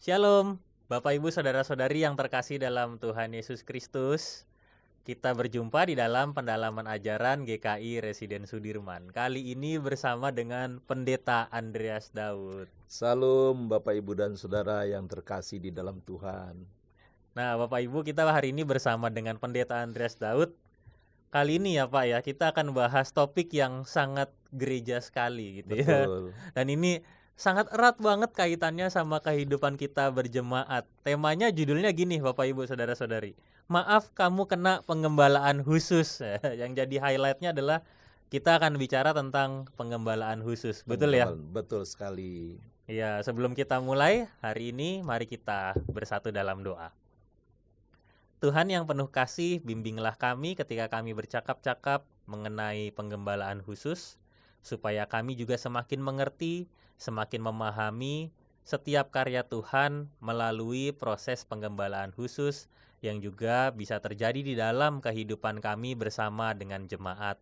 Shalom, Bapak Ibu Saudara-saudari yang terkasih dalam Tuhan Yesus Kristus. Kita berjumpa di dalam pendalaman ajaran GKI Residen Sudirman. Kali ini bersama dengan Pendeta Andreas Daud. Salam Bapak Ibu dan Saudara yang terkasih di dalam Tuhan. Nah Bapak Ibu, kita hari ini bersama dengan Pendeta Andreas Daud. Kali ini ya Pak ya, kita akan bahas topik yang sangat gereja sekali gitu ya. Betul. Dan ini sangat erat banget kaitannya sama kehidupan kita berjemaat. Temanya judulnya gini Bapak Ibu Saudara-saudari. Maaf kamu kena penggembalaan khusus. Yang jadi highlightnya adalah kita akan bicara tentang penggembalaan khusus. Betul ya? Betul sekali. Ya, sebelum kita mulai hari ini mari kita bersatu dalam doa. Tuhan yang penuh kasih, bimbinglah kami ketika kami bercakap-cakap mengenai penggembalaan khusus, supaya kami juga semakin mengerti, semakin memahami setiap karya Tuhan melalui proses penggembalaan khusus yang juga bisa terjadi di dalam kehidupan kami bersama dengan jemaat.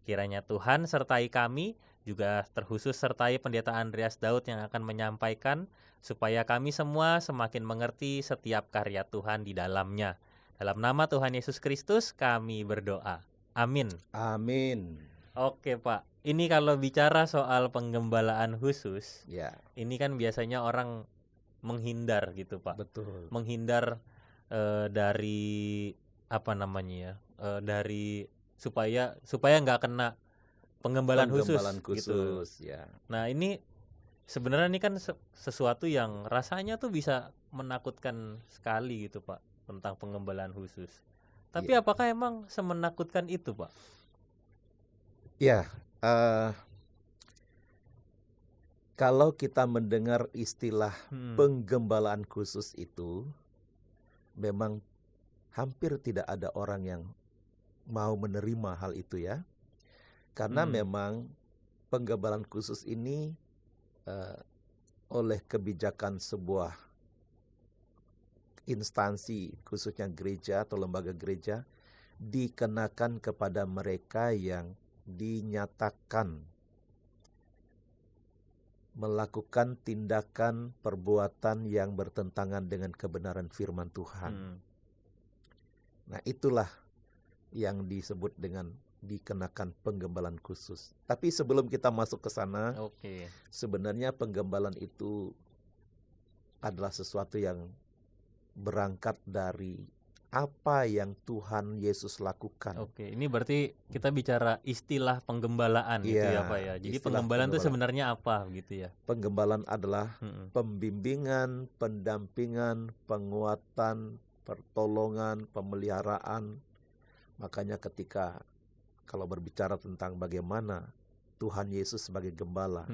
Kiranya Tuhan sertai kami, juga terkhusus sertai Pendeta Andreas Daud yang akan menyampaikan, supaya kami semua semakin mengerti setiap karya Tuhan di dalamnya. Dalam nama Tuhan Yesus Kristus kami berdoa. Amin. Amin. Oke Pak, ini kalau bicara soal penggembalaan khusus, Ya, ini kan biasanya orang menghindar gitu Pak. betul. Menghindar dari apa namanya ya, dari supaya nggak kena penggembalaan khusus gitu. Ya. Nah ini sebenarnya ini kan sesuatu yang rasanya tuh bisa menakutkan sekali gitu Pak, tentang penggembalaan khusus. Tapi apakah emang semenakutkan itu Pak? Ya, kalau kita mendengar istilah penggembalaan khusus itu, memang hampir tidak ada orang yang mau menerima hal itu ya. Karena memang penggembalaan khusus ini oleh kebijakan sebuah instansi, khususnya gereja atau lembaga gereja, dikenakan kepada mereka yang dinyatakan melakukan tindakan perbuatan yang bertentangan dengan kebenaran firman Tuhan. Nah, itulah yang disebut dengan dikenakan penggembalaan khusus. Tapi sebelum kita masuk ke sana, sebenarnya penggembalaan itu adalah sesuatu yang berangkat dari apa yang Tuhan Yesus lakukan. Ini berarti kita bicara istilah penggembalaan gitu ya Pak ya. Jadi penggembalaan itu sebenarnya apa gitu ya? Penggembalaan adalah pembimbingan, pendampingan, penguatan, pertolongan, pemeliharaan. Makanya ketika kalau berbicara tentang bagaimana Tuhan Yesus sebagai gembala,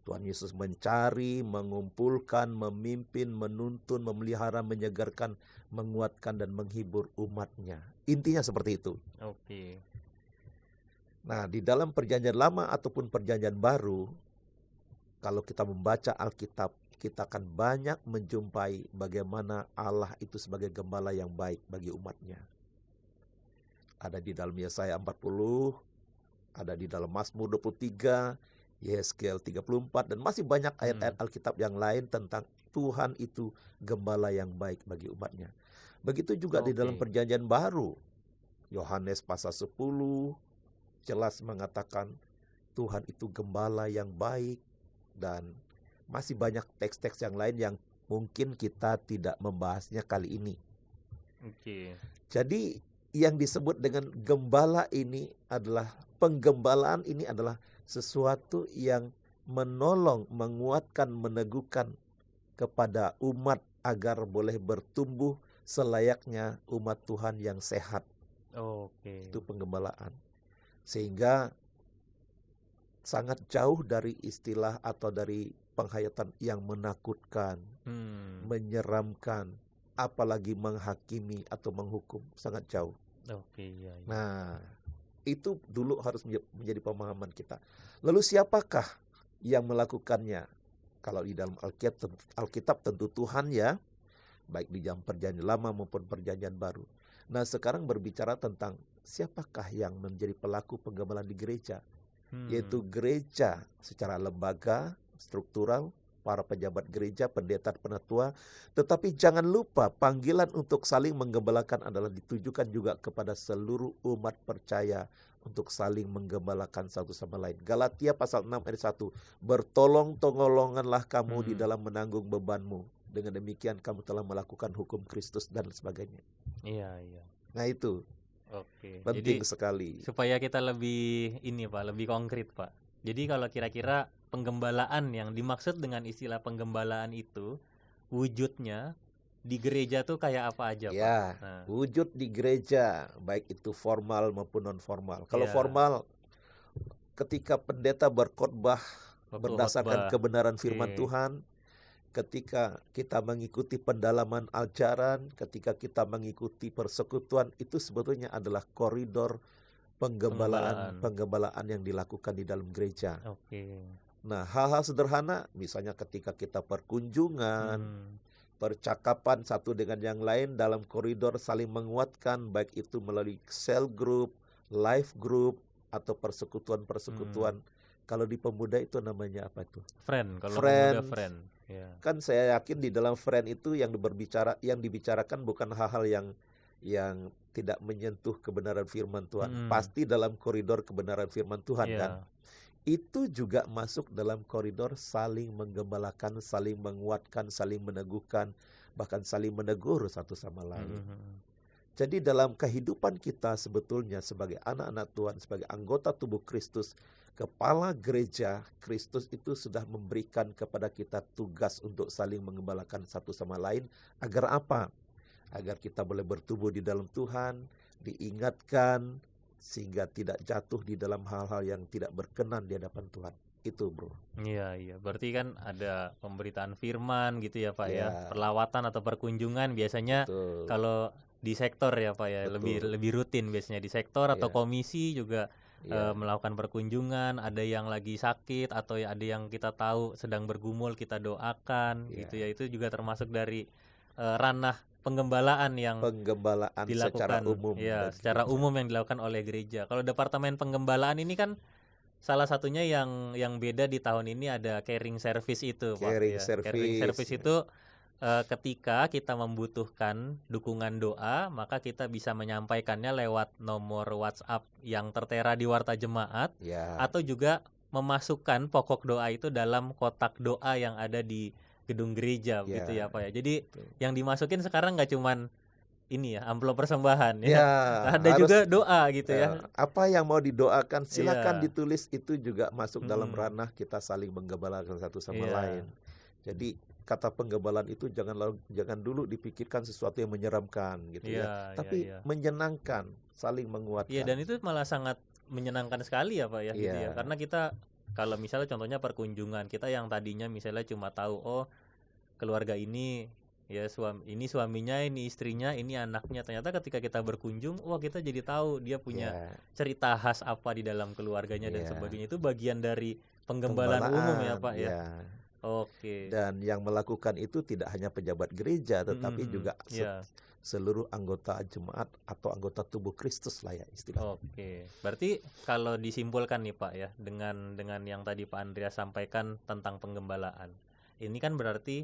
Tuhan Yesus mencari, mengumpulkan, memimpin, menuntun, memelihara, menyegarkan, menguatkan, dan menghibur umatnya. Intinya seperti itu. Nah, di dalam perjanjian lama ataupun perjanjian baru, kalau kita membaca Alkitab, kita akan banyak menjumpai bagaimana Allah itu sebagai gembala yang baik bagi umatnya. Ada di dalam Yesaya 40, ada di dalam Mazmur 23, Yeskel 34, dan masih banyak ayat-ayat Alkitab yang lain tentang Tuhan itu gembala yang baik bagi umatnya. Begitu juga di dalam perjanjian baru, Yohanes pasal 10 jelas mengatakan Tuhan itu gembala yang baik, dan masih banyak teks-teks yang lain yang mungkin kita tidak membahasnya kali ini. Jadi yang disebut dengan gembala ini adalah penggembalaan ini adalah sesuatu yang menolong, menguatkan, meneguhkan kepada umat agar boleh bertumbuh selayaknya umat Tuhan yang sehat. Itu penggembalaan. Sehingga sangat jauh dari istilah atau dari penghayatan yang menakutkan, menyeramkan, apalagi menghakimi atau menghukum, sangat jauh. Nah, itu dulu harus menjadi pemahaman kita. Lalu siapakah yang melakukannya? Kalau di dalam Alkitab tentu Tuhan ya, baik di dalam perjanjian lama maupun perjanjian baru. Nah, sekarang berbicara tentang siapakah yang menjadi pelaku penggembalaan di gereja? Yaitu gereja secara lembaga, struktural, para pejabat gereja, pendeta, penatua. Tetapi jangan lupa panggilan untuk saling menggembalakan adalah ditujukan juga kepada seluruh umat percaya untuk saling menggembalakan satu sama lain. Galatia pasal 6 ayat 1. Bertolong-tolonganlah kamu di dalam menanggung bebanmu. Dengan demikian kamu telah melakukan hukum Kristus dan sebagainya. Iya, iya. Nah itu Oke. penting Jadi sekali. supaya kita lebih ini Pak, lebih konkret Pak. Jadi kalau kira-kira penggembalaan yang dimaksud dengan istilah penggembalaan itu wujudnya di gereja tuh kayak apa aja Pak? Ya, Nah, wujud di gereja baik itu formal maupun non formal. Kalau ya, formal, ketika pendeta berkhotbah waktu berdasarkan khotbah. kebenaran firman Oke. Tuhan, ketika kita mengikuti pendalaman ajaran, ketika kita mengikuti persekutuan, itu sebetulnya adalah koridor Penggembalaan. penggembalaan yang dilakukan di dalam gereja. Oke. Nah, hal-hal sederhana, misalnya ketika kita perkunjungan, percakapan satu dengan yang lain dalam koridor saling menguatkan, baik itu melalui cell group, life group, atau persekutuan-persekutuan. Kalau di pemuda itu namanya apa itu? Friend, kalau Friend. pemuda friend. Ya. Kan saya yakin di dalam friend itu yang dibicarakan bukan hal-hal yang tidak menyentuh kebenaran firman Tuhan. Pasti dalam koridor kebenaran firman Tuhan Iya. kan. Itu juga masuk dalam koridor saling menggembalakan, saling menguatkan, saling meneguhkan, bahkan saling menegur satu sama lain. Jadi dalam kehidupan kita sebetulnya sebagai anak-anak Tuhan, sebagai anggota tubuh Kristus, kepala gereja Kristus itu sudah memberikan kepada kita tugas untuk saling menggembalakan satu sama lain. Agar apa? Agar kita boleh bertumbuh di dalam Tuhan, diingatkan, sehingga tidak jatuh di dalam hal-hal yang tidak berkenan di hadapan Tuhan. Itu bro. Iya, iya. Berarti kan ada pemberitaan firman gitu ya Pak ya. Ya. Perlawatan atau perkunjungan biasanya Betul. kalau di sektor ya Pak ya, Betul. lebih rutin biasanya di sektor atau Ya. komisi juga Ya. melakukan perkunjungan. Ada yang lagi sakit atau ada yang kita tahu sedang bergumul, kita doakan Ya. gitu ya. Itu juga termasuk dari ranah penggembalaan yang Penggembalaan dilakukan secara umum. ya, bagi secara gereja. umum yang dilakukan oleh gereja. Kalau departemen penggembalaan ini kan salah satunya yang beda di tahun ini ada caring service itu Pak Caring ya. service, Caring service ya. itu ketika kita membutuhkan dukungan doa, maka kita bisa menyampaikannya lewat nomor WhatsApp yang tertera di Warta Jemaat, Ya. atau juga memasukkan pokok doa itu dalam kotak doa yang ada di gedung gereja gitu ya Pak ya. Jadi Betul. yang dimasukin sekarang nggak cuman ini ya amplop persembahan ya. Ya, Ada juga doa gitu ya. apa yang mau didoakan silakan Iya. ditulis, itu juga masuk dalam ranah kita saling menggembalakan satu sama Iya. lain. Jadi kata penggembalaan itu jangan dulu dipikirkan sesuatu yang menyeramkan gitu ya. Iya, Tapi iya. menyenangkan, saling menguatkan. Iya, dan itu malah sangat menyenangkan sekali ya Pak ya gitu ya. Iya. Karena kita kalau misalnya contohnya perkunjungan, kita yang tadinya misalnya cuma tahu oh keluarga ini ya suaminya, ini istrinya, ini anaknya. Ternyata ketika kita berkunjung, wah kita jadi tahu dia punya Ya. cerita khas apa di dalam keluarganya dan Iya. sebagainya. Itu bagian dari penggembalaan umum ya Pak ya. Ya. Oke. Dan yang melakukan itu tidak hanya pejabat gereja, tetapi juga Iya. seluruh anggota jemaat atau anggota tubuh Kristus lah ya istilahnya. Oke, berarti kalau disimpulkan nih Pak ya, dengan yang tadi Pak Andreas sampaikan tentang penggembalaan, ini kan berarti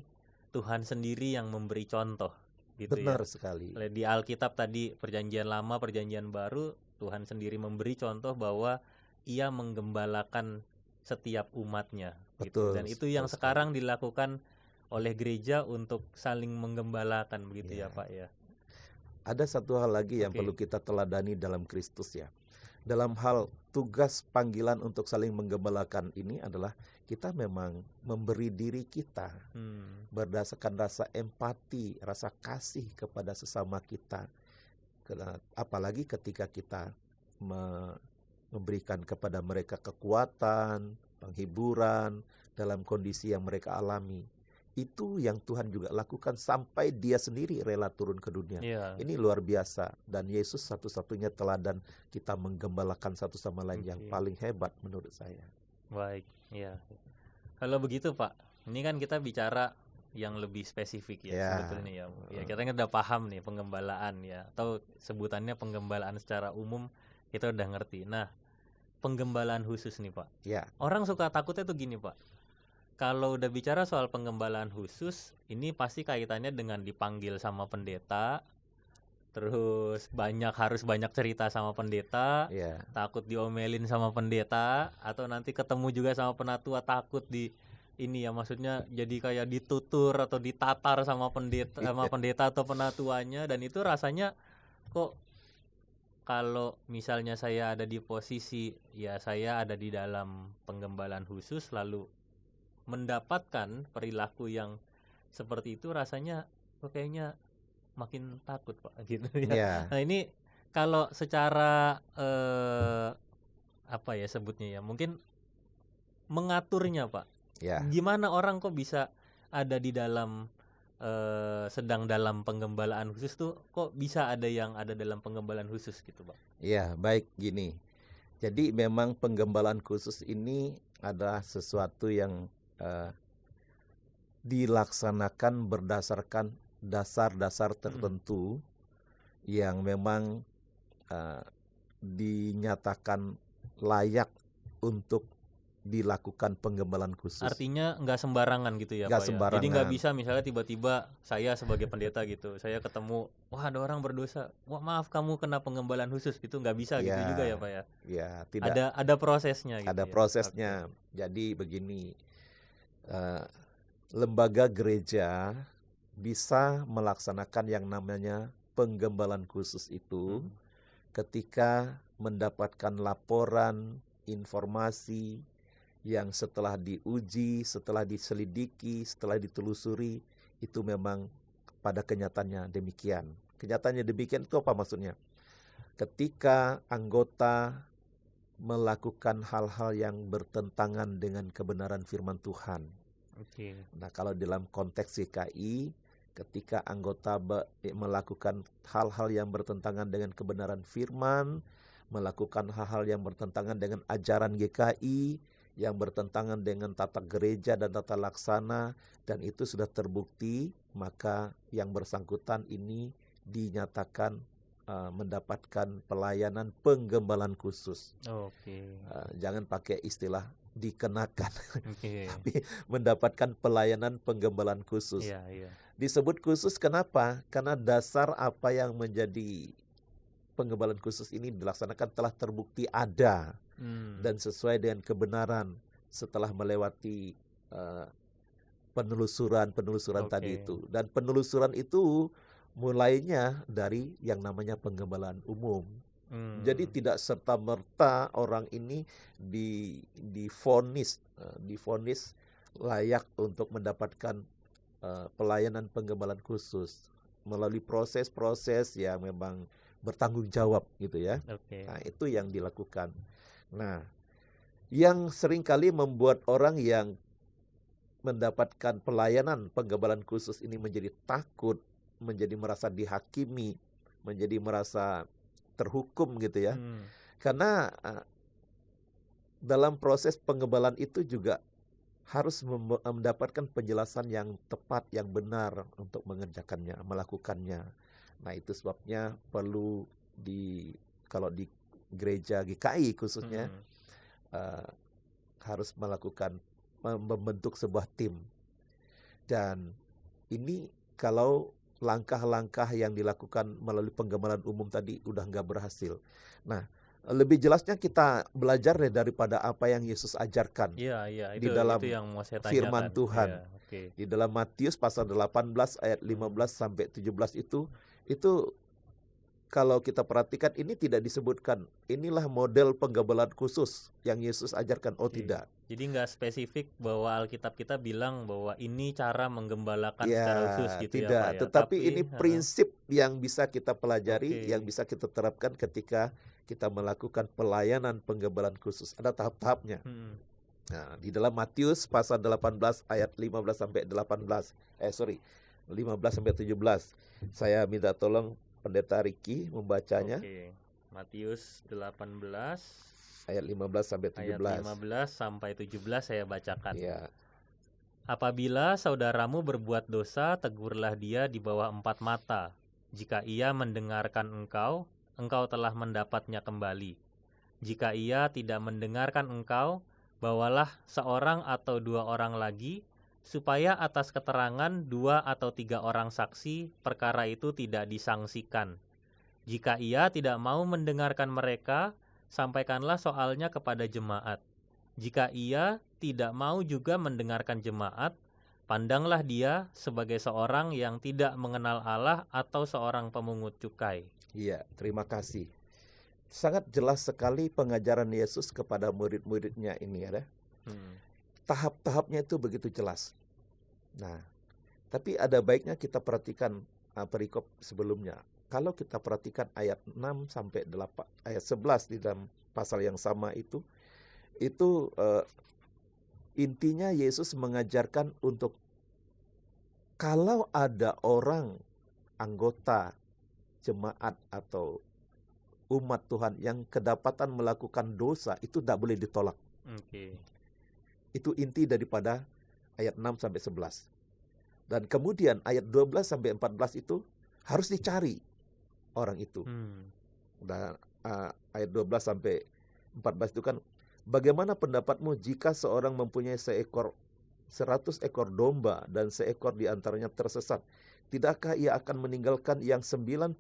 Tuhan sendiri yang memberi contoh, gitu ya. Benar sekali. Di Alkitab tadi Perjanjian Lama, Perjanjian Baru, Tuhan sendiri memberi contoh bahwa Ia menggembalakan setiap umatnya, gitu. Betul, Dan itu yang betul sekarang dilakukan oleh gereja untuk saling menggembalakan, begitu Ya. ya Pak ya. Ada satu hal lagi yang Oke. perlu kita teladani dalam Kristus ya. Dalam hal tugas panggilan untuk saling menggembalakan ini adalah kita memang memberi diri kita berdasarkan rasa empati, rasa kasih kepada sesama kita. Apalagi ketika kita memberikan kepada mereka kekuatan, penghiburan dalam kondisi yang mereka alami. Itu yang Tuhan juga lakukan sampai Dia sendiri rela turun ke dunia. Iya. Ini luar biasa. Dan Yesus satu-satunya teladan kita menggembalakan satu sama lain yang paling hebat menurut saya. Baik, ya. Kalau begitu Pak, ini kan kita bicara yang lebih spesifik ya sebetulnya ya. Ya kita udah paham nih penggembalaan ya, atau sebutannya penggembalaan secara umum kita udah ngerti. Nah, penggembalaan khusus nih Pak. Ya. Orang suka takutnya tuh gini Pak. Kalau udah bicara soal penggembalaan khusus, ini pasti kaitannya dengan dipanggil sama pendeta, terus harus banyak cerita sama pendeta, Ya, takut diomelin sama pendeta, atau nanti ketemu juga sama penatua takut ini ya, maksudnya jadi kayak ditutur atau ditatar sama pendeta atau penatuanya, dan itu rasanya kok kalau misalnya saya ada di posisi ya saya ada di dalam penggembalaan khusus lalu mendapatkan perilaku yang seperti itu, rasanya kok kayaknya makin takut Pak gitu ya. ya, Nah ini kalau secara apa ya sebutnya ya, mungkin mengaturnya Pak, ya. gimana orang kok bisa ada di dalam sedang dalam penggembalaan khusus tuh, kok bisa ada yang ada dalam penggembalaan khusus gitu Pak? Ya, baik gini. Jadi memang penggembalaan khusus ini adalah sesuatu yang dilaksanakan berdasarkan dasar-dasar tertentu yang memang dinyatakan layak untuk dilakukan penggembalaan khusus. Artinya nggak sembarangan gitu ya Nggak Pak ya. Jadi sembarangan. nggak bisa misalnya tiba-tiba saya sebagai pendeta gitu, saya ketemu, wah ada orang berdosa, wah maaf kamu kena penggembalaan khusus gitu, nggak bisa gitu Ya, juga ya Pak ya. ya tidak. Ada prosesnya gitu Ada ya. prosesnya. Jadi begini, lembaga gereja bisa melaksanakan yang namanya penggembalaan khusus itu ketika mendapatkan laporan, informasi yang setelah diuji, setelah diselidiki, setelah ditelusuri, itu memang pada kenyataannya demikian. Kenyataannya demikian itu apa maksudnya? Ketika anggota melakukan hal-hal yang bertentangan dengan kebenaran firman Tuhan. Oke. Nah, kalau dalam konteks GKI, ketika anggota melakukan hal-hal yang bertentangan dengan kebenaran firman, melakukan hal-hal yang bertentangan dengan ajaran GKI, yang bertentangan dengan tata gereja dan tata laksana, dan itu sudah terbukti, maka yang bersangkutan ini dinyatakan mendapatkan pelayanan penggembalaan khusus. Oke. Jangan pakai istilah dikenakan, Oke. tapi mendapatkan pelayanan penggembalaan khusus. Iya, iya. Disebut khusus kenapa? Karena dasar apa yang menjadi penggembalaan khusus ini dilaksanakan telah terbukti ada dan sesuai dengan kebenaran setelah melewati penelusuran tadi itu. Dan penelusuran itu mulainya dari yang namanya penggembalaan umum. Jadi tidak serta-merta orang ini divonis layak untuk mendapatkan pelayanan penggembalaan khusus melalui proses-proses yang memang bertanggung jawab gitu ya. Oke. Nah, itu yang dilakukan. Nah, yang seringkali membuat orang yang mendapatkan pelayanan penggembalaan khusus ini menjadi takut, menjadi merasa dihakimi, menjadi merasa terhukum gitu ya. Karena dalam proses penggembalaan itu juga harus mendapatkan penjelasan yang tepat, yang benar untuk mengerjakannya, melakukannya. Nah, itu sebabnya perlu kalau di gereja GKI khususnya harus membentuk sebuah tim. Dan ini kalau langkah-langkah yang dilakukan melalui penggembalaan umum tadi udah nggak berhasil. Nah, lebih jelasnya kita belajar daripada apa yang Yesus ajarkan. Iya, di dalam itu yang mau saya tanyakan. firman Tuhan. Iya, oke. Di dalam Matius pasal 18 ayat 15 sampai 17 itu kalau kita perhatikan ini tidak disebutkan inilah model penggembalaan khusus yang Yesus ajarkan. Oh, tidak. Jadi nggak spesifik bahwa Alkitab kita bilang bahwa ini cara menggembalakan secara khusus gitu tidak. ya Pak ya. Tetapi ini prinsip yang bisa kita pelajari, yang bisa kita terapkan ketika kita melakukan pelayanan penggembalaan khusus. Ada tahap-tahapnya. Nah, di dalam Matius pasal 18 ayat 15 sampai 15 sampai 17. Saya minta tolong Pendeta Ricky membacanya. Oke. Matius 18 ayat 15 sampai 17. Ayat 15 sampai 17 saya bacakan. Ya. Apabila saudaramu berbuat dosa, tegurlah dia di bawah 4 mata. Jika ia mendengarkan engkau telah mendapatnya kembali. Jika ia tidak mendengarkan engkau, bawalah seorang atau dua orang lagi, supaya atas keterangan 2 atau 3 orang saksi perkara itu tidak disangsikan. Jika ia tidak mau mendengarkan mereka, sampaikanlah soalnya kepada jemaat. Jika ia tidak mau juga mendengarkan jemaat, pandanglah dia sebagai seorang yang tidak mengenal Allah atau seorang pemungut cukai. Iya, terima kasih. Sangat jelas sekali pengajaran Yesus kepada murid-muridnya ini ya. Tahap-tahapnya itu begitu jelas. Nah, tapi ada baiknya kita perhatikan perikop sebelumnya. Kalau kita perhatikan ayat 6 sampai 8, ayat 11 di dalam pasal yang sama itu intinya Yesus mengajarkan untuk kalau ada orang anggota jemaat atau umat Tuhan yang kedapatan melakukan dosa, itu tidak boleh ditolak. Itu inti daripada ayat 6 sampai 11. Dan kemudian ayat 12 sampai 14 itu harus dicari orang itu. Dan ayat 12 sampai 14 itu kan, bagaimana pendapatmu jika seorang mempunyai 100 ekor domba dan seekor di antaranya tersesat? Tidakkah ia akan meninggalkan yang 99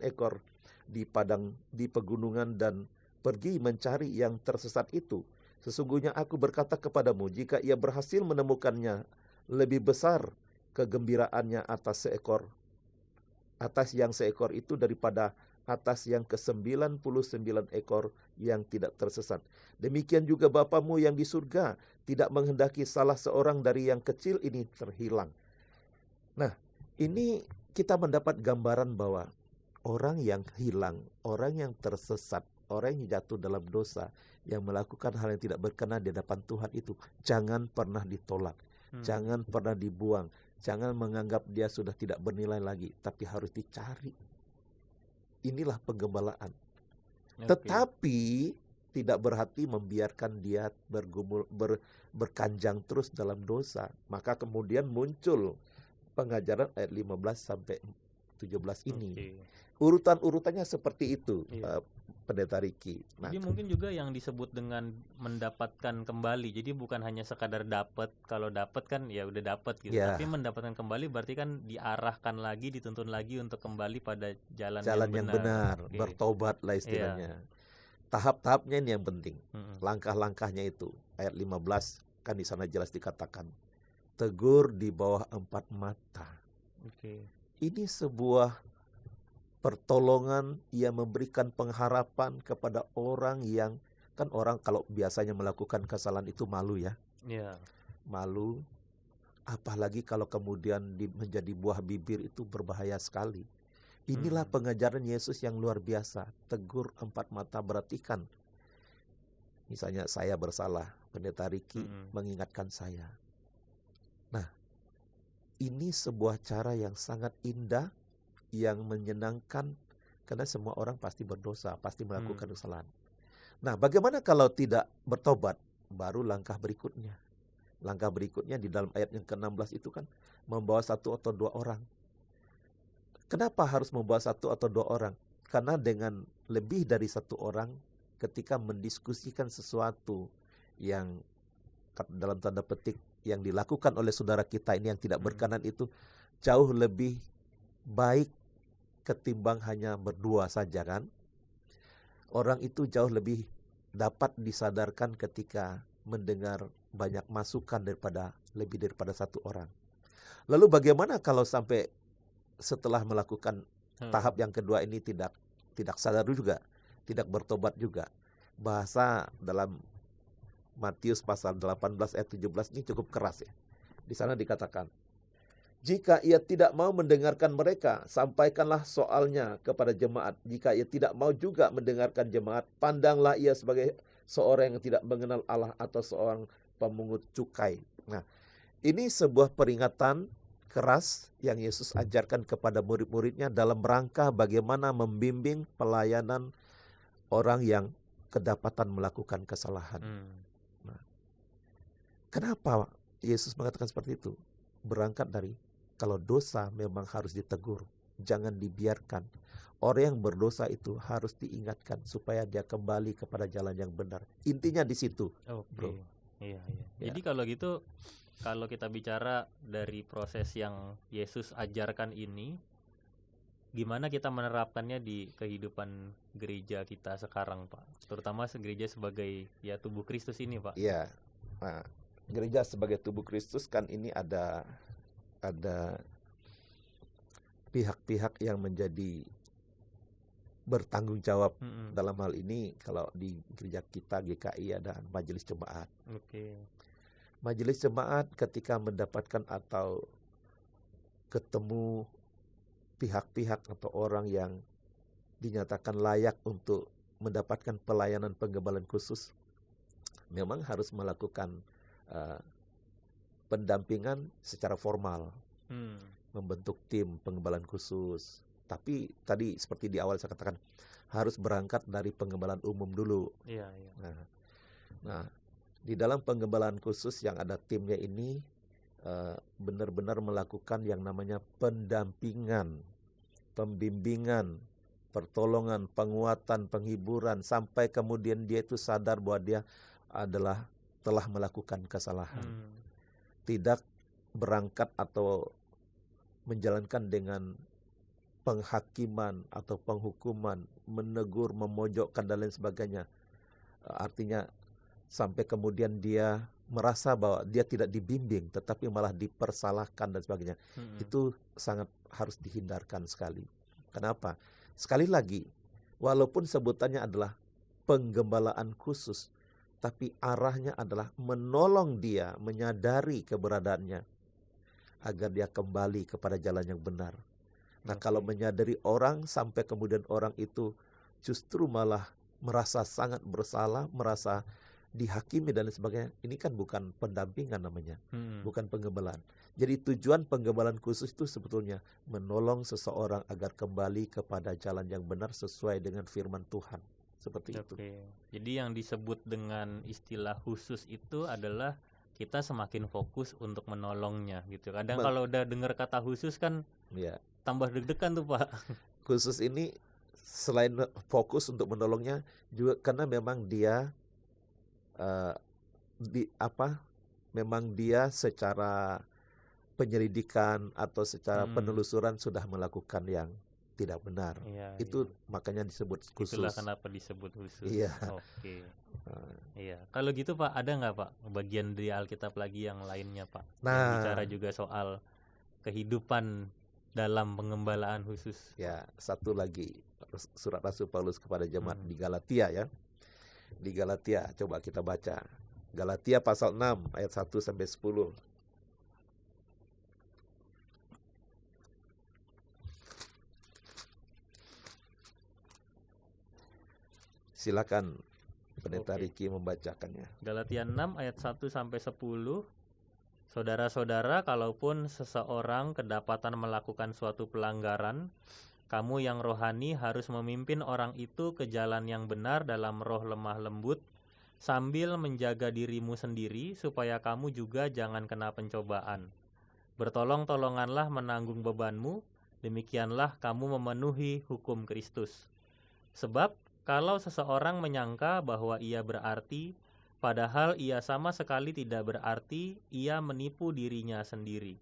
ekor di padang di pegunungan dan pergi mencari yang tersesat itu? Sesungguhnya aku berkata kepadamu, jika ia berhasil menemukannya, lebih besar kegembiraannya atas yang seekor itu daripada atas yang ke-99 ekor yang tidak tersesat. Demikian juga Bapamu yang di surga tidak menghendaki salah seorang dari yang kecil ini terhilang. Nah, ini kita mendapat gambaran bahwa orang yang hilang, orang yang tersesat, orang yang jatuh dalam dosa, yang melakukan hal yang tidak berkenan di hadapan Tuhan itu jangan pernah ditolak, jangan pernah dibuang, jangan menganggap dia sudah tidak bernilai lagi, tapi harus dicari. Inilah penggembalaan. Tetapi tidak berarti membiarkan dia berkanjang terus dalam dosa. Maka kemudian muncul pengajaran ayat 15 sampai 17 ini. Urutan-urutannya seperti itu, Pendeta Riki. Jadi mungkin juga yang disebut dengan mendapatkan kembali. Jadi bukan hanya sekadar dapat. Kalau dapat kan ya udah dapat gitu. Tapi mendapatkan kembali berarti kan diarahkan lagi, dituntun lagi untuk kembali pada jalan yang benar. Bertobat lah istilahnya. Tahap-tahapnya ini yang penting. Langkah-langkahnya itu. Ayat 15 kan di sana jelas dikatakan, tegur di bawah 4 mata. Ini sebuah pertolongan yang memberikan pengharapan kepada orang yang, kan orang kalau biasanya melakukan kesalahan itu malu ya. Malu, apalagi kalau kemudian menjadi buah bibir, itu berbahaya sekali. Inilah pengajaran Yesus yang luar biasa. Tegur 4 mata, berarti kan misalnya saya bersalah, Pendeta Riki mengingatkan saya. Nah, ini sebuah cara yang sangat indah, yang menyenangkan, karena semua orang pasti berdosa, pasti melakukan kesalahan. Nah, bagaimana kalau tidak bertobat? Baru langkah berikutnya. Langkah berikutnya di dalam ayat yang ke-16 itu kan membawa 1 atau 2 orang. Kenapa harus membawa 1 atau 2 orang? Karena dengan lebih dari 1 orang, ketika mendiskusikan sesuatu yang dalam tanda petik yang dilakukan oleh saudara kita ini yang tidak berkenan, itu jauh lebih baik ketimbang hanya berdua saja kan. Orang itu jauh lebih dapat disadarkan ketika mendengar banyak masukan lebih daripada 1 orang. Lalu bagaimana kalau sampai setelah melakukan tahap yang kedua ini tidak sadar juga, tidak bertobat juga? Bahasa dalam Matius pasal 18 ayat 17 ini cukup keras ya. Di sana dikatakan, jika ia tidak mau mendengarkan mereka, sampaikanlah soalnya kepada jemaat. Jika ia tidak mau juga mendengarkan jemaat, pandanglah ia sebagai seorang yang tidak mengenal Allah atau seorang pemungut cukai. Nah, ini sebuah peringatan keras yang Yesus ajarkan kepada murid-muridnya dalam rangka bagaimana membimbing pelayanan orang yang kedapatan melakukan kesalahan. Nah, kenapa Yesus mengatakan seperti itu? Berangkat dari kalau dosa memang harus ditegur, jangan dibiarkan. orang yang berdosa itu harus diingatkan supaya dia kembali kepada jalan yang benar. Intinya di situ, bro. Oke. Iya, iya. Ya. Jadi kalau gitu, kalau kita bicara dari proses yang Yesus ajarkan ini, gimana kita menerapkannya di kehidupan gereja kita sekarang, Pak? Terutama gereja sebagai ya tubuh Kristus ini, Pak. Iya. Nah, gereja sebagai tubuh Kristus kan ini ada pihak-pihak yang menjadi bertanggung jawab. Dalam hal ini kalau di gereja kita GKI ada majelis jemaat. Oke. Majelis jemaat ketika mendapatkan atau ketemu pihak-pihak atau orang yang dinyatakan layak untuk mendapatkan pelayanan penggembalaan khusus, memang harus melakukan pendampingan secara formal, membentuk tim penggembalaan khusus. Tapi tadi seperti di awal saya katakan, harus berangkat dari penggembalaan umum dulu. Iya. Nah, di dalam penggembalaan khusus yang ada timnya ini benar-benar melakukan yang namanya pendampingan, pembimbingan, pertolongan, penguatan, penghiburan, sampai kemudian dia itu sadar bahwa dia telah melakukan kesalahan. Tidak berangkat atau menjalankan dengan penghakiman atau penghukuman, menegur, memojokkan dan lain sebagainya. Artinya sampai kemudian dia merasa bahwa dia tidak dibimbing, tetapi malah dipersalahkan dan sebagainya. Itu sangat harus dihindarkan sekali. Kenapa? Sekali lagi, walaupun sebutannya adalah penggembalaan khusus, tapi arahnya adalah menolong dia menyadari keberadaannya agar dia kembali kepada jalan yang benar. Nah, kalau menyadari orang sampai kemudian orang itu justru malah merasa sangat bersalah, merasa dihakimi dan lain sebagainya, ini kan bukan pendampingan namanya, bukan penggembalaan. Jadi tujuan penggembalaan khusus itu sebetulnya menolong seseorang agar kembali kepada jalan yang benar sesuai dengan firman Tuhan. Seperti itu. Jadi yang disebut dengan istilah khusus itu adalah kita semakin fokus untuk menolongnya gitu. Kadang kalau udah dengar kata khusus kan tambah deg-degan tuh, Pak. Khusus ini selain fokus untuk menolongnya juga karena memang dia memang dia secara penyelidikan atau secara penelusuran sudah melakukan yang tidak benar. Itu makanya disebut khusus. Itulah kenapa disebut khusus. Iya. Oke. Iya. Kalau gitu Pak, ada nggak Pak bagian di Alkitab lagi yang lainnya Pak? Yang bicara juga soal kehidupan dalam pengembalaan khusus. Ya, satu lagi surat Rasul Paulus kepada jemaat di Galatia ya. Di Galatia, coba kita baca. Galatia pasal 6 ayat 1 sampai 10. Silakan Pendeta Riki membacakannya. Galatia 6 ayat 1 sampai 10. Saudara-saudara, kalaupun seseorang kedapatan melakukan suatu pelanggaran, kamu yang rohani harus memimpin orang itu ke jalan yang benar dalam roh lemah lembut, sambil menjaga dirimu sendiri supaya kamu juga jangan kena pencobaan. Bertolong-tolonganlah menanggung bebanmu, demikianlah kamu memenuhi hukum Kristus. Sebab kalau seseorang menyangka bahwa ia berarti, padahal ia sama sekali tidak berarti, ia menipu dirinya sendiri.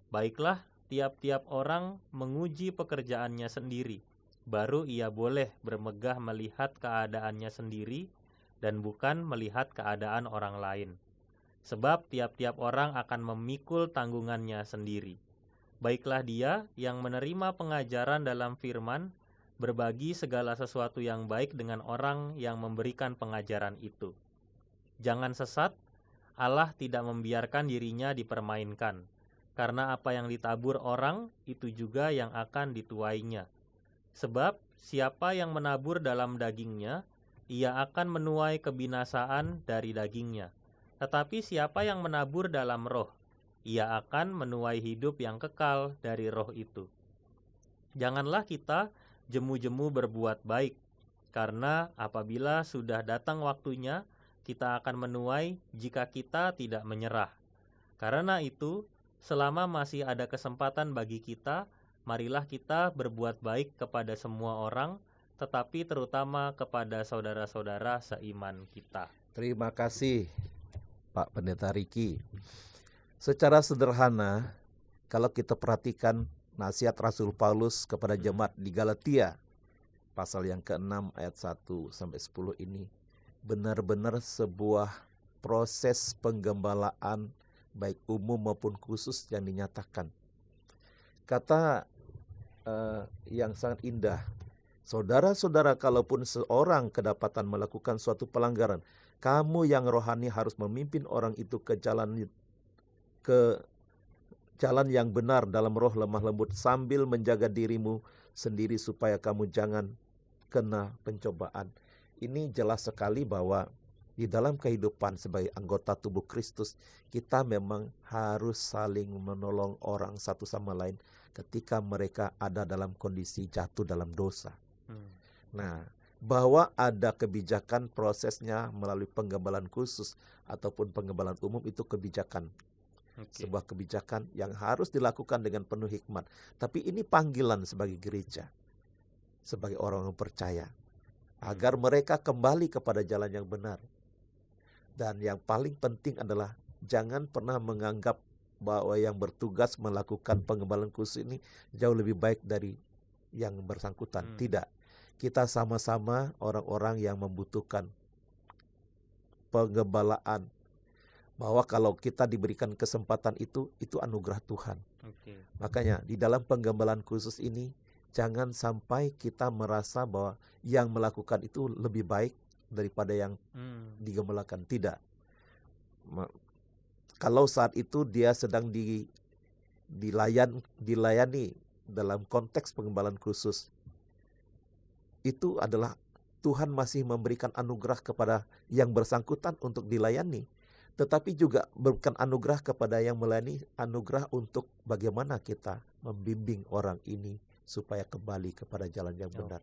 Baiklah, tiap-tiap orang menguji pekerjaannya sendiri, baru ia boleh bermegah melihat keadaannya sendiri dan bukan melihat keadaan orang lain. Sebab tiap-tiap orang akan memikul tanggungannya sendiri. Baiklah dia yang menerima pengajaran dalam firman, berbagi segala sesuatu yang baik dengan orang yang memberikan pengajaran itu. Jangan sesat, Allah tidak membiarkan dirinya dipermainkan, karena apa yang ditabur orang, itu juga yang akan dituainya. Sebab siapa yang menabur dalam dagingnya, ia akan menuai kebinasaan dari dagingnya. Tetapi siapa yang menabur dalam roh, ia akan menuai hidup yang kekal dari roh itu. Janganlah kita jemu-jemu berbuat baik, karena apabila sudah datang waktunya, kita akan menuai jika kita tidak menyerah. Karena itu, selama masih ada kesempatan bagi kita, marilah kita berbuat baik kepada semua orang, tetapi terutama kepada saudara-saudara seiman kita. Terima kasih Pak Pendeta Riki. Secara sederhana, kalau kita perhatikan nasihat Rasul Paulus kepada jemaat di Galatia, pasal yang ke-6 ayat 1-10 ini, benar-benar sebuah proses penggembalaan baik umum maupun khusus yang dinyatakan. Kata yang sangat indah, saudara-saudara, kalaupun seorang kedapatan melakukan suatu pelanggaran, kamu yang rohani harus memimpin orang itu ke jalan yang benar dalam roh lemah lembut, sambil menjaga dirimu sendiri supaya kamu jangan kena pencobaan. Ini jelas sekali bahwa di dalam kehidupan sebagai anggota tubuh Kristus, kita memang harus saling menolong orang satu sama lain ketika mereka ada dalam kondisi jatuh dalam dosa. Nah, bahwa ada kebijakan prosesnya melalui penggembalaan khusus ataupun penggembalaan umum, itu kebijakan. Sebuah kebijakan yang harus dilakukan dengan penuh hikmat. Tapi ini panggilan sebagai gereja, sebagai orang yang percaya, agar mereka kembali kepada jalan yang benar. Dan yang paling penting adalah jangan pernah menganggap bahwa yang bertugas melakukan penggembalaan khusus ini jauh lebih baik dari yang bersangkutan. Tidak. Kita sama-sama orang-orang yang membutuhkan penggembalaan. Bahwa kalau kita diberikan kesempatan itu anugerah Tuhan. Makanya di dalam penggembalaan khusus ini, jangan sampai kita merasa bahwa yang melakukan itu lebih baik daripada yang digembalakan. Tidak. Kalau saat itu dia sedang dilayani dalam konteks penggembalaan khusus, itu adalah Tuhan masih memberikan anugerah kepada yang bersangkutan untuk dilayani. Tetapi juga berikan anugerah kepada yang melayani, anugerah untuk bagaimana kita membimbing orang ini supaya kembali kepada jalan yang benar.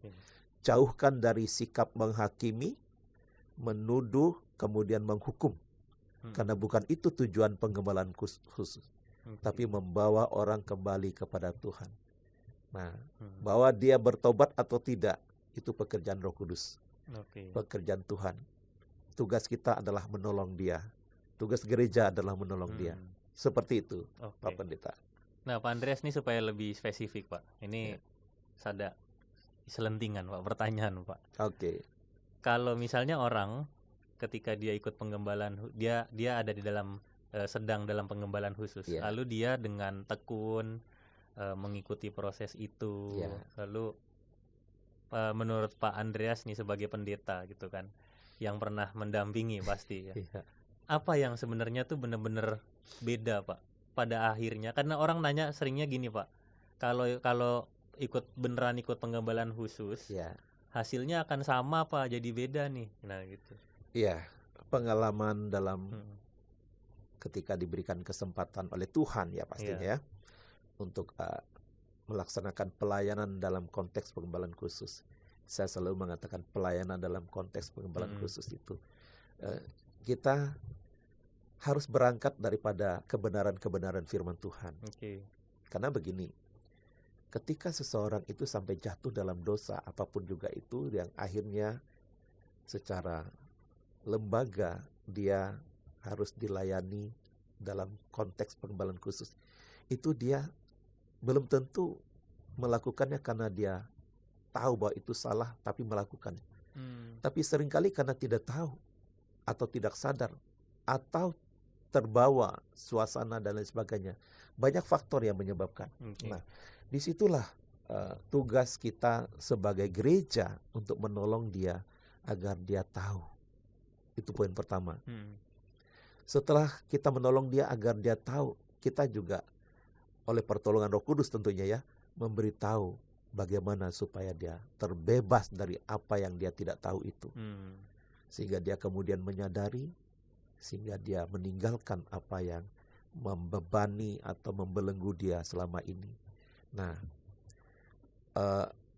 Jauhkan dari sikap menghakimi, menuduh, kemudian menghukum. Karena bukan itu tujuan penggembalaan khusus. Tapi membawa orang kembali kepada Tuhan. Nah, bahwa dia bertobat atau tidak, itu pekerjaan Roh Kudus. Pekerjaan Tuhan. Tugas kita adalah menolong dia. Tugas gereja adalah menolong dia. Seperti itu, Pak Pendeta. Nah, Pak Andreas, ini supaya lebih spesifik, Pak. Ini sada selentingan, Pak, pertanyaan, Pak. Kalau misalnya orang ketika dia ikut penggembalaan, dia ada di dalam sedang dalam penggembalaan khusus, lalu dia dengan tekun mengikuti proses itu, lalu menurut Pak Andreas nih sebagai pendeta gitu kan, yang pernah mendampingi pasti ya, apa yang sebenarnya tuh benar-benar beda, Pak, pada akhirnya? Karena orang nanya seringnya gini, Pak, kalau beneran ikut penggembalaan khusus, hasilnya akan sama apa jadi beda nih? Nah gitu. Iya, pengalaman dalam ketika diberikan kesempatan oleh Tuhan ya pastinya ya, untuk melaksanakan pelayanan dalam konteks penggembalaan khusus. Saya selalu mengatakan pelayanan dalam konteks penggembalaan khusus itu, kita harus berangkat daripada kebenaran-kebenaran firman Tuhan. Karena begini, ketika seseorang itu sampai jatuh dalam dosa apapun juga itu, yang akhirnya secara lembaga dia harus dilayani dalam konteks penggembalaan khusus, itu dia belum tentu melakukannya karena dia tahu bahwa itu salah tapi melakukannya. Tapi seringkali karena tidak tahu atau tidak sadar atau terbawa suasana dan lain sebagainya. Banyak faktor yang menyebabkan. Nah, disitulah tugas kita sebagai gereja untuk menolong dia agar dia tahu. Itu poin pertama. Setelah kita menolong dia agar dia tahu, kita juga oleh pertolongan Roh Kudus tentunya ya, memberitahu bagaimana supaya dia terbebas dari apa yang dia tidak tahu itu. Sehingga dia kemudian menyadari, sehingga dia meninggalkan apa yang membebani atau membelenggu dia selama ini. Nah,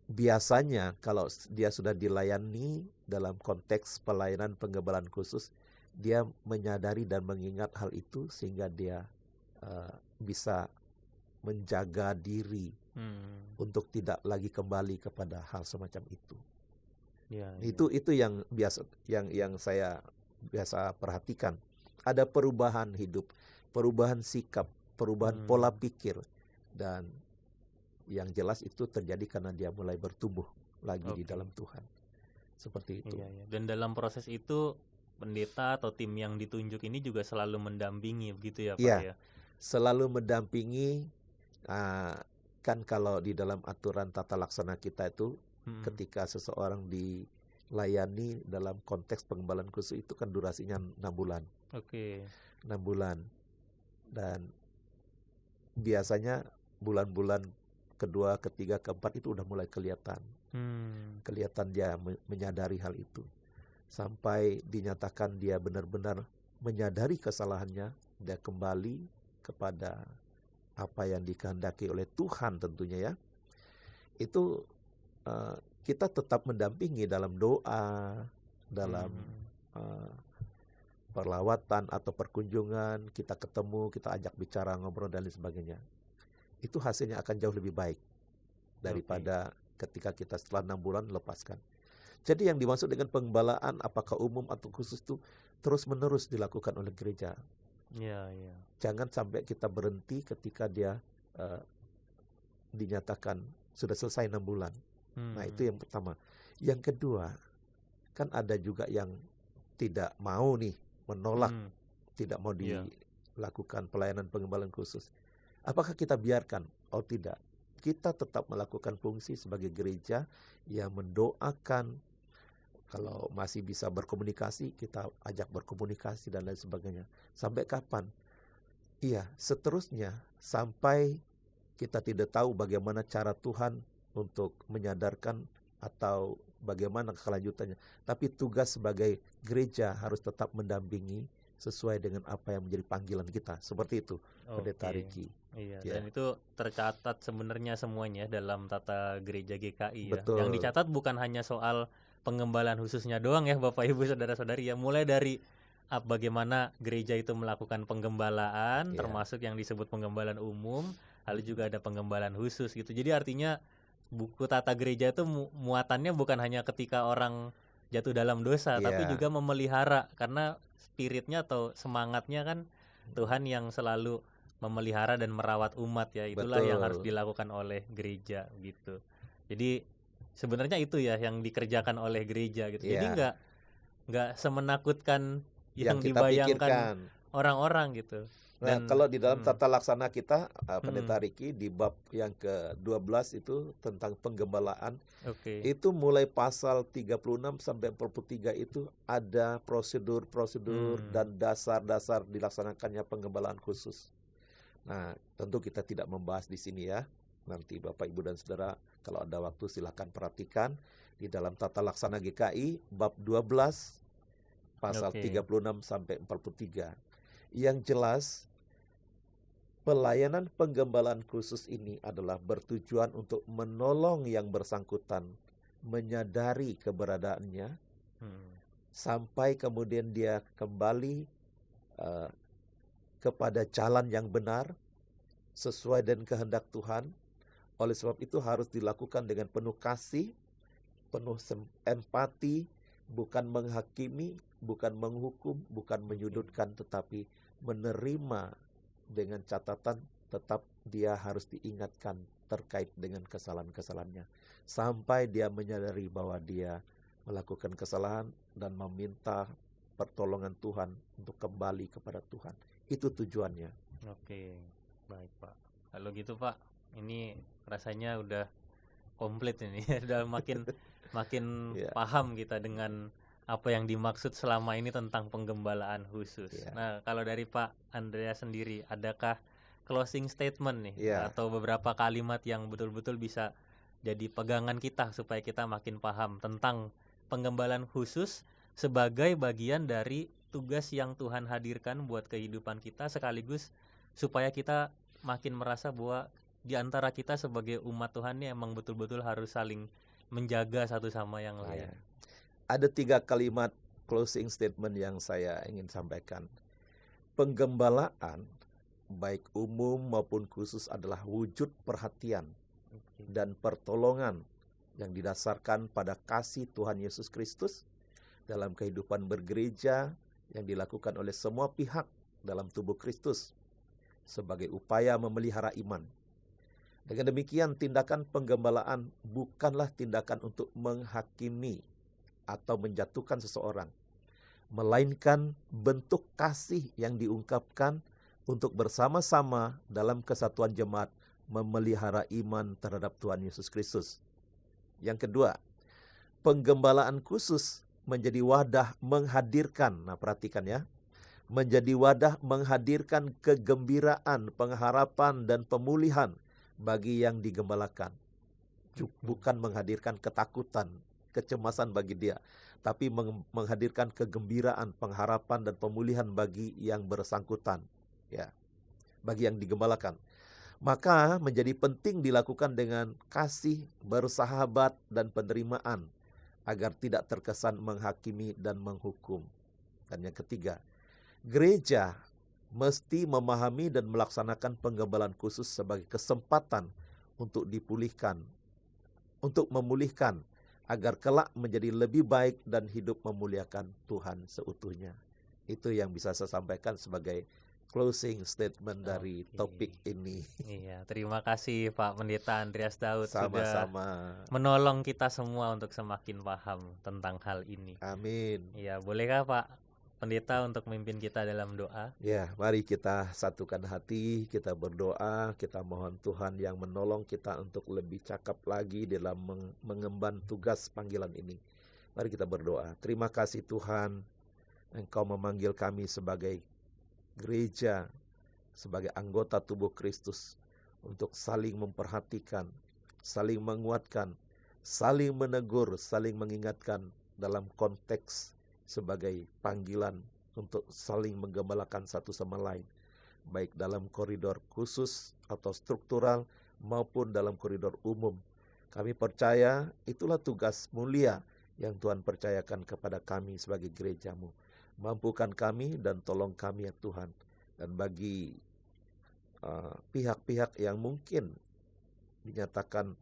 biasanya kalau dia sudah dilayani dalam konteks pelayanan penggembalaan khusus, dia menyadari dan mengingat hal itu sehingga dia bisa menjaga diri untuk tidak lagi kembali kepada hal semacam itu. Ya, Itu yang saya biasa perhatikan. Ada perubahan hidup, perubahan sikap, perubahan pola pikir, dan yang jelas itu terjadi karena dia mulai bertumbuh lagi di dalam Tuhan. Seperti itu. Iya. Dan dalam proses itu pendeta atau tim yang ditunjuk ini juga selalu mendampingi, begitu ya Pak ya? Selalu mendampingi. Kan kalau di dalam aturan tata laksana kita itu, ketika seseorang dilayani dalam konteks pengembalaan khusus itu kan durasinya 6 bulan. 6 bulan. Dan biasanya bulan-bulan kedua, ketiga, keempat itu udah mulai kelihatan. Kelihatan dia menyadari hal itu. Sampai dinyatakan dia benar-benar menyadari kesalahannya, dia kembali kepada apa yang dikehendaki oleh Tuhan tentunya ya. Itu kita tetap mendampingi dalam doa, dalam perlawatan atau perkunjungan, kita ketemu, kita ajak bicara, ngobrol dan lain sebagainya. Itu hasilnya akan jauh lebih baik daripada ketika kita setelah 6 bulan lepaskan. Jadi yang dimaksud dengan pengembalaan apakah umum atau khusus itu terus menerus dilakukan oleh gereja. Jangan sampai kita berhenti ketika dia dinyatakan sudah selesai 6 bulan. Nah itu yang pertama. Yang kedua, kan ada juga yang tidak mau nih, menolak, tidak mau dilakukan pelayanan pengembalaan khusus. Apakah kita biarkan? Oh tidak. Kita tetap melakukan fungsi sebagai gereja yang mendoakan. Kalau masih bisa berkomunikasi, kita ajak berkomunikasi dan lain sebagainya. Sampai kapan? Iya, seterusnya sampai kita tidak tahu bagaimana cara Tuhan untuk menyadarkan atau bagaimana kelanjutannya. Tapi tugas sebagai gereja harus tetap mendampingi sesuai dengan apa yang menjadi panggilan kita. Seperti itu, Pendeta Riki. Dan itu tercatat sebenarnya semuanya dalam tata gereja GKI ya. Betul. Yang dicatat bukan hanya soal pengembalaan khususnya doang ya Bapak Ibu Saudara-saudari ya. Mulai dari bagaimana gereja itu melakukan penggembalaan, termasuk yang disebut penggembalaan umum, lalu juga ada penggembalaan khusus gitu. Jadi artinya buku tata gereja itu muatannya bukan hanya ketika orang jatuh dalam dosa, tapi juga memelihara, karena spiritnya atau semangatnya kan Tuhan yang selalu memelihara dan merawat umat ya. Itulah yang harus dilakukan oleh gereja gitu. Jadi sebenarnya itu ya yang dikerjakan oleh gereja gitu. Jadi nggak semenakutkan yang dibayangkan orang-orang gitu. Dan kalau di dalam tata laksana kita, Pendeta Riki, di bab yang ke-12 itu tentang penggembalaan, itu mulai pasal 36 sampai 43 itu ada prosedur-prosedur dan dasar-dasar dilaksanakannya penggembalaan khusus. Nah, tentu kita tidak membahas di sini ya. Nanti Bapak, Ibu, dan Saudara kalau ada waktu silakan perhatikan di dalam tata laksana GKI bab 12 pasal 36 sampai 43. Yang jelas pelayanan penggembalaan khusus ini adalah bertujuan untuk menolong yang bersangkutan menyadari keberadaannya sampai kemudian dia kembali kepada jalan yang benar sesuai dengan kehendak Tuhan. Oleh sebab itu harus dilakukan dengan penuh kasih, penuh empati, bukan menghakimi, bukan menghukum, bukan menyudutkan, tetapi menerima dengan catatan tetap dia harus diingatkan terkait dengan kesalahan-kesalahannya. Sampai dia menyadari bahwa dia melakukan kesalahan dan meminta pertolongan Tuhan untuk kembali kepada Tuhan. Itu tujuannya. Baik Pak. Kalau gitu Pak, ini rasanya udah komplit ini. Udah makin paham kita dengan apa yang dimaksud selama ini tentang penggembalaan khusus. Nah, kalau dari Pak Andreas sendiri, adakah closing statement nih atau beberapa kalimat yang betul-betul bisa jadi pegangan kita supaya kita makin paham tentang penggembalaan khusus sebagai bagian dari tugas yang Tuhan hadirkan buat kehidupan kita, sekaligus supaya kita makin merasa bahwa di antara kita sebagai umat Tuhan ini emang betul-betul harus saling menjaga satu sama yang lain. Ada 3 kalimat closing statement yang saya ingin sampaikan. Penggembalaan baik umum maupun khusus adalah wujud perhatian Oke. dan pertolongan yang didasarkan pada kasih Tuhan Yesus Kristus dalam kehidupan bergereja yang dilakukan oleh semua pihak dalam tubuh Kristus sebagai upaya memelihara iman. Dengan demikian, tindakan penggembalaan bukanlah tindakan untuk menghakimi atau menjatuhkan seseorang, melainkan bentuk kasih yang diungkapkan untuk bersama-sama dalam kesatuan jemaat memelihara iman terhadap Tuhan Yesus Kristus. Yang kedua, penggembalaan khusus menjadi wadah menghadirkan, perhatikan ya, menjadi wadah menghadirkan kegembiraan, pengharapan, dan pemulihan bagi yang digembalakan. Bukan menghadirkan ketakutan, kecemasan bagi dia, tapi menghadirkan kegembiraan, pengharapan, dan pemulihan bagi yang bersangkutan, ya, bagi yang digembalakan. Maka menjadi penting dilakukan dengan kasih, bersahabat, dan penerimaan agar tidak terkesan menghakimi dan menghukum. Dan yang ketiga, gereja mesti memahami dan melaksanakan penggembalaan khusus sebagai kesempatan untuk dipulihkan, untuk memulihkan agar kelak menjadi lebih baik dan hidup memuliakan Tuhan seutuhnya. Itu yang bisa saya sampaikan sebagai closing statement dari topik ini. Iya, terima kasih Pak Pendeta Andreas Daud Sama-sama. sudah menolong kita semua untuk semakin paham tentang hal ini. Amin. Iya, bolehkah Pak Pendeta untuk memimpin kita dalam doa? Ya, mari kita satukan hati, kita berdoa, kita mohon Tuhan yang menolong kita untuk lebih cakap lagi dalam mengemban tugas panggilan ini. Mari kita berdoa. Terima kasih Tuhan, Engkau memanggil kami sebagai gereja, sebagai anggota tubuh Kristus untuk saling memperhatikan, saling menguatkan, saling menegur, saling mengingatkan dalam konteks sebagai panggilan untuk saling menggembalakan satu sama lain, baik dalam koridor khusus atau struktural maupun dalam koridor umum. Kami percaya itulah tugas mulia yang Tuhan percayakan kepada kami sebagai gereja-Mu. Mampukan kami dan tolong kami ya Tuhan. Dan bagi pihak-pihak yang mungkin dinyatakan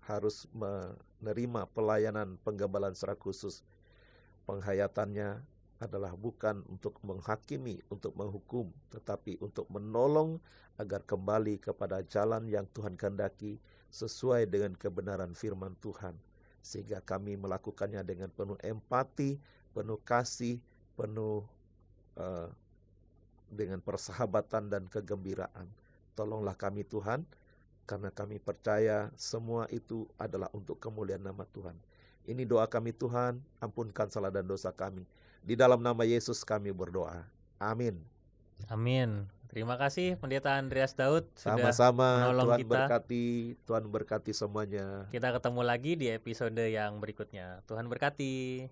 harus menerima pelayanan penggembalaan secara khusus, penghayatannya adalah bukan untuk menghakimi, untuk menghukum, tetapi untuk menolong agar kembali kepada jalan yang Tuhan kehendaki sesuai dengan kebenaran firman Tuhan. Sehingga kami melakukannya dengan penuh empati, penuh kasih, penuh dengan persahabatan dan kegembiraan. Tolonglah kami Tuhan, karena kami percaya semua itu adalah untuk kemuliaan nama Tuhan. Ini doa kami Tuhan, ampunkan salah dan dosa kami. Di dalam nama Yesus kami berdoa. Amin. Amin. Terima kasih Pendeta Andreas Daud sudah Sama-sama, menolong Tuhan kita. berkati, Tuhan berkati semuanya. Kita ketemu lagi di episode yang berikutnya. Tuhan berkati.